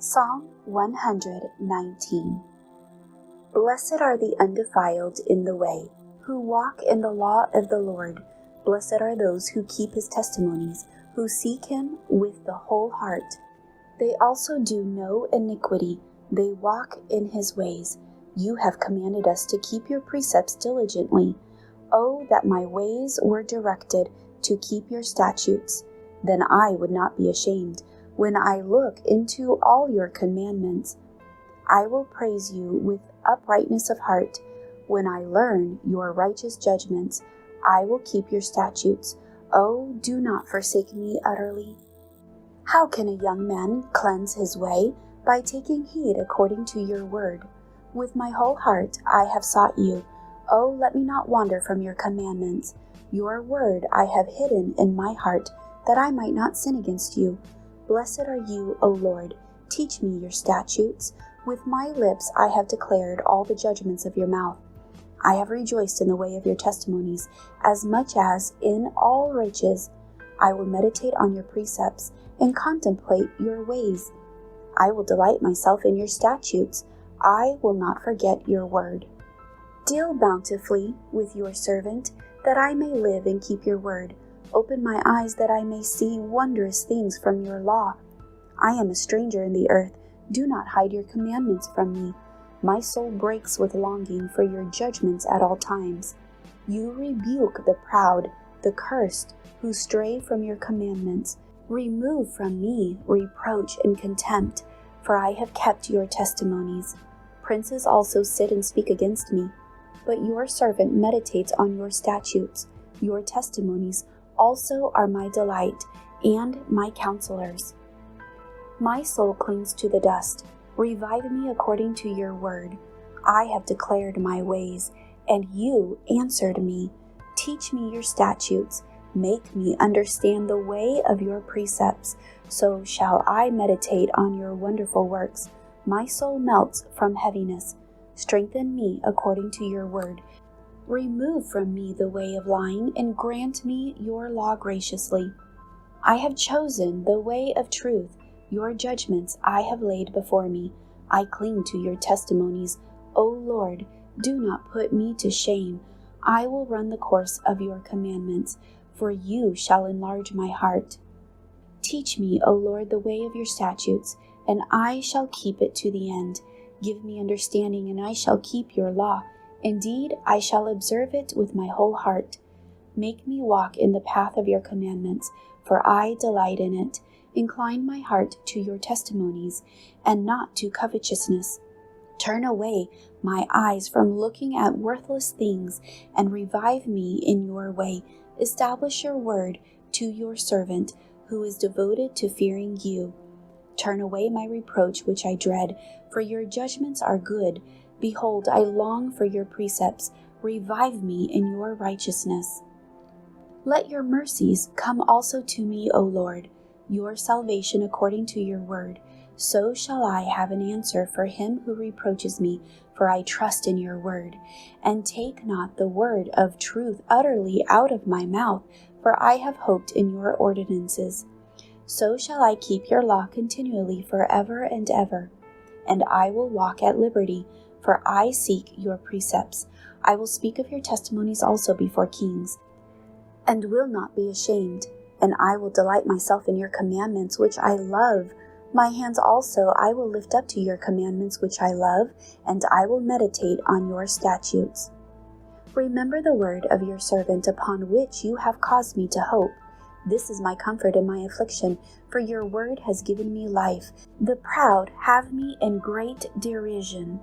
Psalm 119. Blessed are the undefiled in the way, who walk in the law of the Lord. Blessed are those who keep his testimonies, who seek him with the whole heart. They also do no iniquity, they walk in his ways. You have commanded us to keep your precepts diligently. Oh, that my ways were directed to keep your statutes. Then I would not be ashamed when I look into all your commandments. I will praise you with uprightness of heart. When I learn your righteous judgments, I will keep your statutes. Oh, do not forsake me utterly. How can a young man cleanse his way? By taking heed according to your word. With my whole heart I have sought you. Oh, let me not wander from your commandments. Your word I have hidden in my heart, that I might not sin against you. Blessed are you, O Lord. Teach me your statutes. With my lips I have declared all the judgments of your mouth. I have rejoiced in the way of your testimonies, as much as in all riches. I will meditate on your precepts and contemplate your ways. I will delight myself in your statutes. I will not forget your word. Deal bountifully with your servant, that I may live and keep your word. Open my eyes that I may see wondrous things from your law. I am a stranger in the earth. Do not hide your commandments from me. My soul breaks with longing for your judgments at all times. You rebuke the proud, the cursed, who stray from your commandments. Remove from me reproach and contempt, for I have kept your testimonies. Princes also sit and speak against me, but your servant meditates on your statutes. Your testimonies also are my delight and my counselors. My soul clings to the dust. Revive me according to your word. I have declared my ways, and you answered me. Teach me your statutes. Make me understand the way of your precepts. So shall I meditate on your wonderful works. My soul melts from heaviness. Strengthen me according to your word. Remove from me the way of lying, and grant me your law graciously. I have chosen the way of truth. Your judgments I have laid before me. I cling to your testimonies. O Lord, do not put me to shame. I will run the course of your commandments, for you shall enlarge my heart. Teach me, O Lord, the way of your statutes, and I shall keep it to the end. Give me understanding, and I shall keep your law. Indeed, I shall observe it with my whole heart. Make me walk in the path of your commandments, for I delight in it. Incline my heart to your testimonies, and not to covetousness. Turn away my eyes from looking at worthless things, and revive me in your way. Establish your word to your servant, who is devoted to fearing you. Turn away my reproach which I dread, for your judgments are good. Behold, I long for your precepts. Revive me in your righteousness. Let your mercies come also to me, O Lord, your salvation according to your word. So shall I have an answer for him who reproaches me, for I trust in your word. And take not the word of truth utterly out of my mouth, for I have hoped in your ordinances. So shall I keep your law continually forever and ever. And I will walk at liberty, for I seek your precepts. I will speak of your testimonies also before kings, and will not be ashamed. And I will delight myself in your commandments, which I love. My hands also I will lift up to your commandments, which I love, and I will meditate on your statutes. Remember the word of your servant, upon which you have caused me to hope. This is my comfort in my affliction, for your word has given me life. The proud have me in great derision.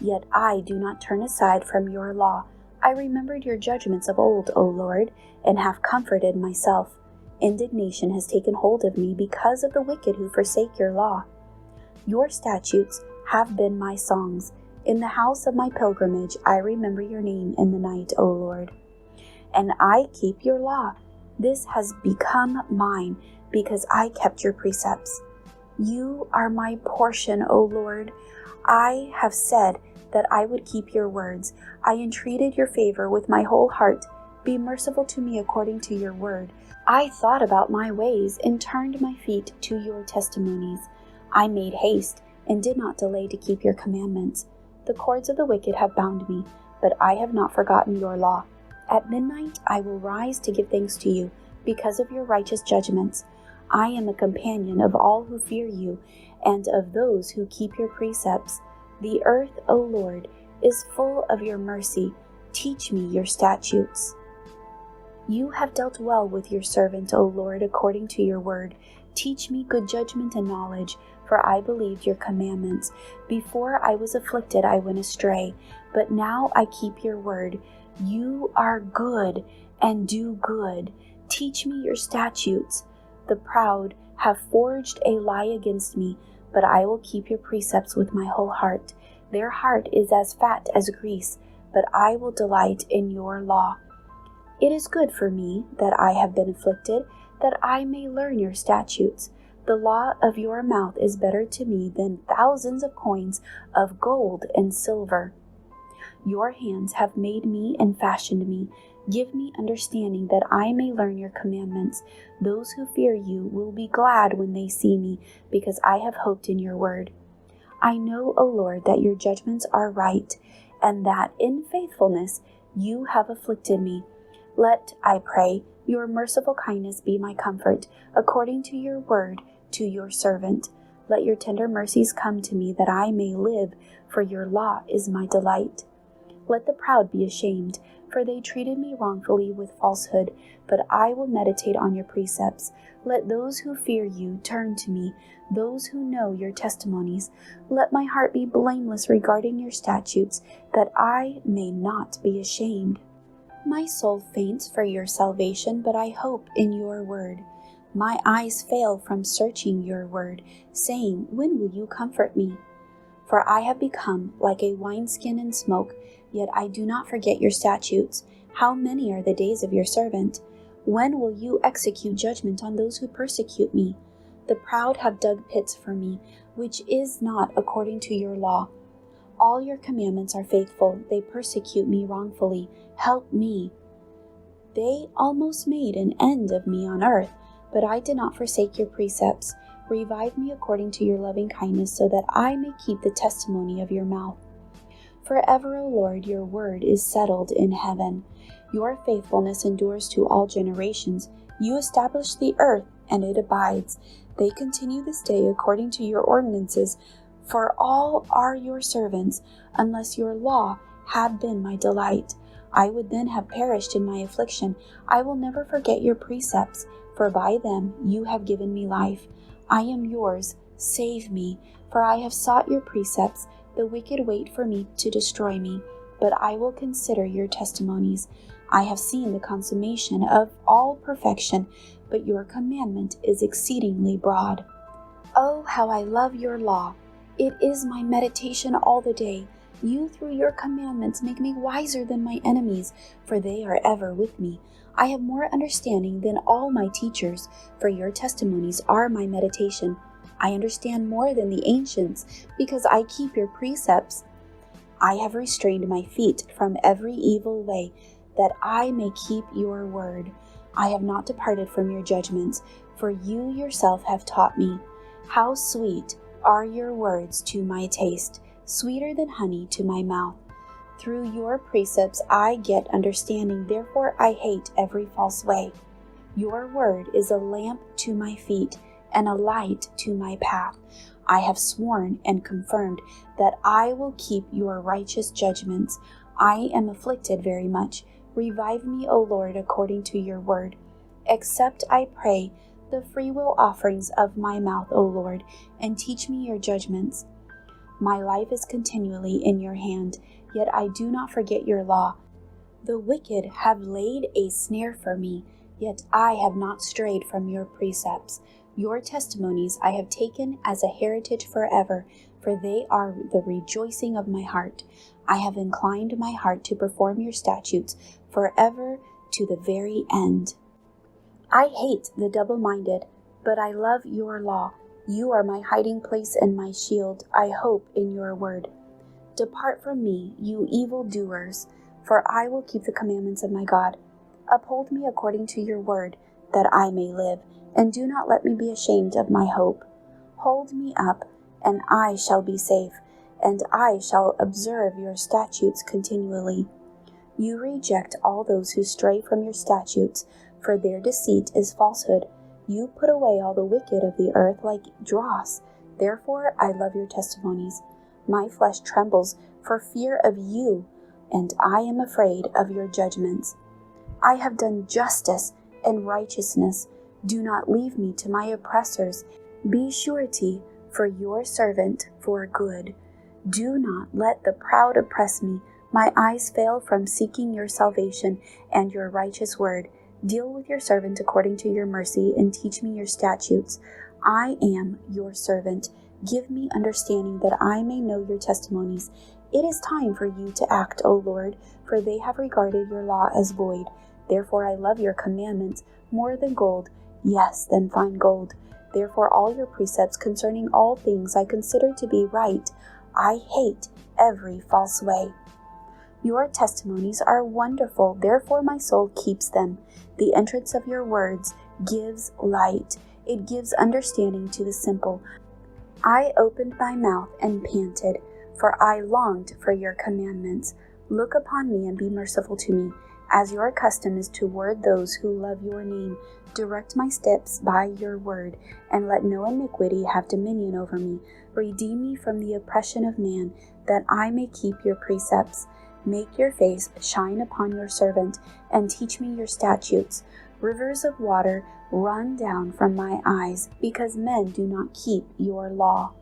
Yet I do not turn aside from your law. I remembered your judgments of old, O Lord, and have comforted myself. Indignation has taken hold of me because of the wicked who forsake your law. Your statutes have been my songs. In the house of my pilgrimage I remember your name in the night, O Lord. And I keep your law. This has become mine, because I kept your precepts. You are my portion, O Lord. I have said that I would keep your words. I entreated your favor with my whole heart. Be merciful to me according to your word. I thought about my ways and turned my feet to your testimonies. I made haste and did not delay to keep your commandments. The cords of the wicked have bound me, but I have not forgotten your law. At midnight I will rise to give thanks to you because of your righteous judgments. I am a companion of all who fear you and of those who keep your precepts. The earth, O Lord, is full of your mercy. Teach me your statutes. You have dealt well with your servant, O Lord, according to your word. Teach me good judgment and knowledge, for I believed your commandments. Before I was afflicted, I went astray, but now I keep your word. You are good and do good. Teach me your statutes. The proud have forged a lie against me, but I will keep your precepts with my whole heart. Their heart is as fat as grease, but I will delight in your law. It is good for me that I have been afflicted, that I may learn your statutes. The law of your mouth is better to me than thousands of coins of gold and silver. Your hands have made me and fashioned me. Give me understanding that I may learn your commandments. Those who fear you will be glad when they see me, because I have hoped in your word. I know, O Lord, that your judgments are right, and that in faithfulness you have afflicted me. Let, I pray, your merciful kindness be my comfort, according to your word to your servant. Let your tender mercies come to me, that I may live, for your law is my delight. Let the proud be ashamed, for they treated me wrongfully with falsehood, but I will meditate on your precepts. Let those who fear you turn to me, those who know your testimonies. Let my heart be blameless regarding your statutes, that I may not be ashamed. My soul faints for your salvation, but I hope in your word. My eyes fail from searching your word, saying, when will you comfort me? For I have become like a wineskin in smoke, yet I do not forget your statutes. How many are the days of your servant? When will you execute judgment on those who persecute me? The proud have dug pits for me, which is not according to your law. All your commandments are faithful. They persecute me wrongfully. Help me. They almost made an end of me on earth, but I did not forsake your precepts. Revive me according to your loving kindness, so that I may keep the testimony of your mouth. Forever, O Lord, your word is settled in heaven. Your faithfulness endures to all generations. You establish the earth, and it abides. They continue this day according to your ordinances, for all are your servants. Unless your law had been my delight, I would then have perished in my affliction. I will never forget your precepts, for by them you have given me life. I am yours, save me, for I have sought your precepts. The wicked wait for me to destroy me, but I will consider your testimonies. I have seen the consummation of all perfection, but your commandment is exceedingly broad. Oh, how I love your law! It is my meditation all the day. You, through your commandments, make me wiser than my enemies, for they are ever with me. I have more understanding than all my teachers, for your testimonies are my meditation. I understand more than the ancients, because I keep your precepts. I have restrained my feet from every evil way, that I may keep your word. I have not departed from your judgments, for you yourself have taught me. How sweet are your words to my taste, sweeter than honey to my mouth. Through your precepts I get understanding, therefore I hate every false way. Your word is a lamp to my feet and a light to my path. I have sworn and confirmed that I will keep your righteous judgments. I am afflicted very much. Revive me, O Lord, according to your word. Accept, I pray, the freewill offerings of my mouth, O Lord, and teach me your judgments. My life is continually in your hand, yet I do not forget your law. The wicked have laid a snare for me, yet I have not strayed from your precepts. Your testimonies I have taken as a heritage forever, for they are the rejoicing of my heart. I have inclined my heart to perform your statutes forever to the very end. I hate the double-minded, but I love your law. You are my hiding place and my shield. I hope in your word. Depart from me, you evildoers, for I will keep the commandments of my God. Uphold me according to your word, that I may live, and do not let me be ashamed of my hope. Hold me up, and I shall be safe, and I shall observe your statutes continually. You reject all those who stray from your statutes, for their deceit is falsehood. You put away all the wicked of the earth like dross. Therefore I love your testimonies. My flesh trembles for fear of you, and I am afraid of your judgments. I have done justice and righteousness. Do not leave me to my oppressors. Be surety for your servant for good. Do not let the proud oppress me. My eyes fail from seeking your salvation and your righteous word. Deal with your servant according to your mercy, and teach me your statutes. I am your servant. Give me understanding that I may know your testimonies. It is time for you to act, O Lord, for they have regarded your law as void. Therefore I love your commandments more than gold, yes, than fine gold. Therefore all your precepts concerning all things I consider to be right. I hate every false way. Your testimonies are wonderful, therefore my soul keeps them. The entrance of your words gives light. It gives understanding to the simple. I opened my mouth and panted, for I longed for your commandments. Look upon me and be merciful to me, as your custom is toward those who love your name. Direct my steps by your word, and let no iniquity have dominion over me. Redeem me from the oppression of man, that I may keep your precepts. Make your face shine upon your servant, and teach me your statutes. Rivers of water run down from my eyes, because men do not keep your law.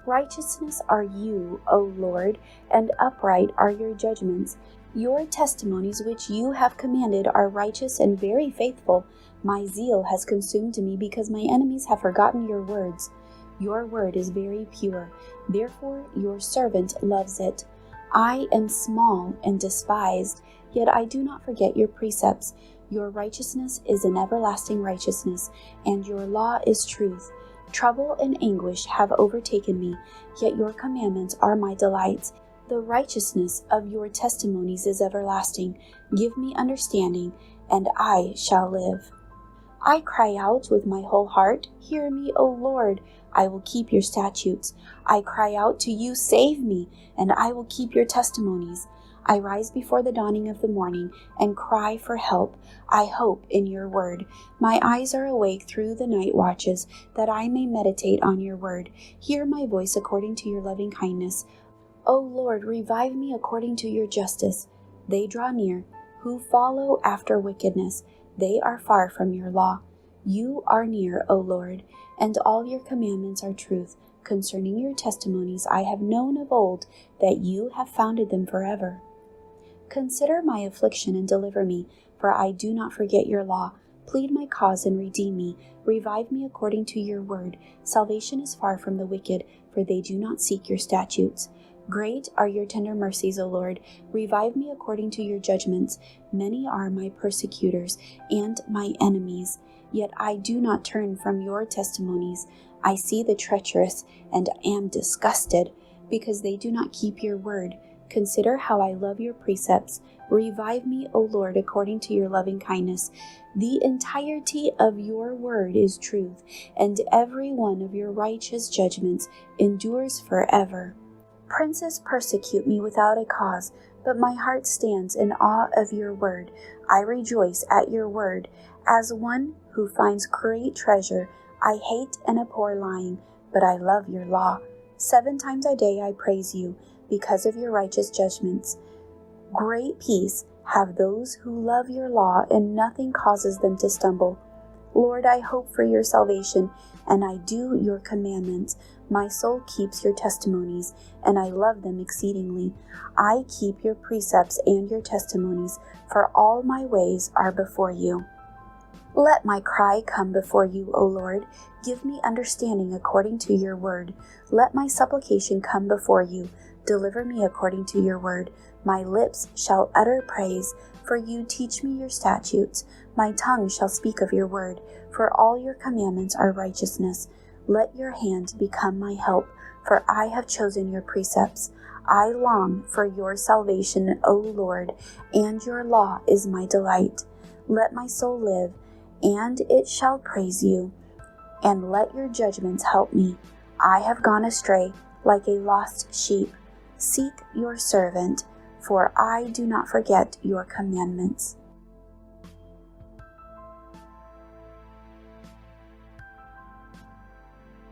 Righteousness are you, O Lord, and upright are your judgments. Your testimonies which you have commanded are righteous and very faithful. My zeal has consumed me, because my enemies have forgotten your words. Your word is very pure, therefore your servant loves it. I am small and despised, yet I do not forget your precepts. Your righteousness is an everlasting righteousness, and your law is truth. Trouble and anguish have overtaken me, yet your commandments are my delights. The righteousness of your testimonies is everlasting. Give me understanding, and I shall live. I cry out with my whole heart, hear me, O Lord. I will keep your statutes. I cry out to you, save me, and I will keep your testimonies. I rise before the dawning of the morning and cry for help. I hope in your word. My eyes are awake through the night watches, that I may meditate on your word. Hear my voice according to your loving kindness. O Lord, revive me according to your justice. They draw near, who follow after wickedness. They are far from your law. You are near, O Lord, and all your commandments are truth. Concerning your testimonies I have known of old, that you have founded them forever. Consider my affliction and deliver me, for I do not forget your law. Plead my cause and redeem me. Revive me according to your word. Salvation is far from the wicked, for they do not seek your statutes. Great are your tender mercies, O Lord. Revive me according to your judgments. Many are my persecutors and my enemies, yet I do not turn from your testimonies. I see the treacherous and am disgusted, because they do not keep your word. Consider how I love your precepts. Revive me, O Lord, according to your loving kindness. The entirety of your word is truth, and every one of your righteous judgments endures forever. Princes persecute me without a cause, but my heart stands in awe of your word. I rejoice at your word, as one who finds great treasure. I hate and abhor lying, but I love your law. 7 times a day I praise you, because of your righteous judgments. Great peace have those who love your law, and nothing causes them to stumble. Lord, I hope for your salvation, and I do your commandments. My soul keeps your testimonies, and I love them exceedingly. I keep your precepts and your testimonies, for all my ways are before you. Let my cry come before you, O Lord. Give me understanding according to your word. Let my supplication come before you. Deliver me according to your word. My lips shall utter praise, for you teach me your statutes. My tongue shall speak of your word, for all your commandments are righteousness. Let your hand become my help, for I have chosen your precepts. I long for your salvation, O Lord, and your law is my delight. Let my soul live, and it shall praise you. and let your judgments help me. I have gone astray like a lost sheep. Seek your servant, for I do not forget your commandments.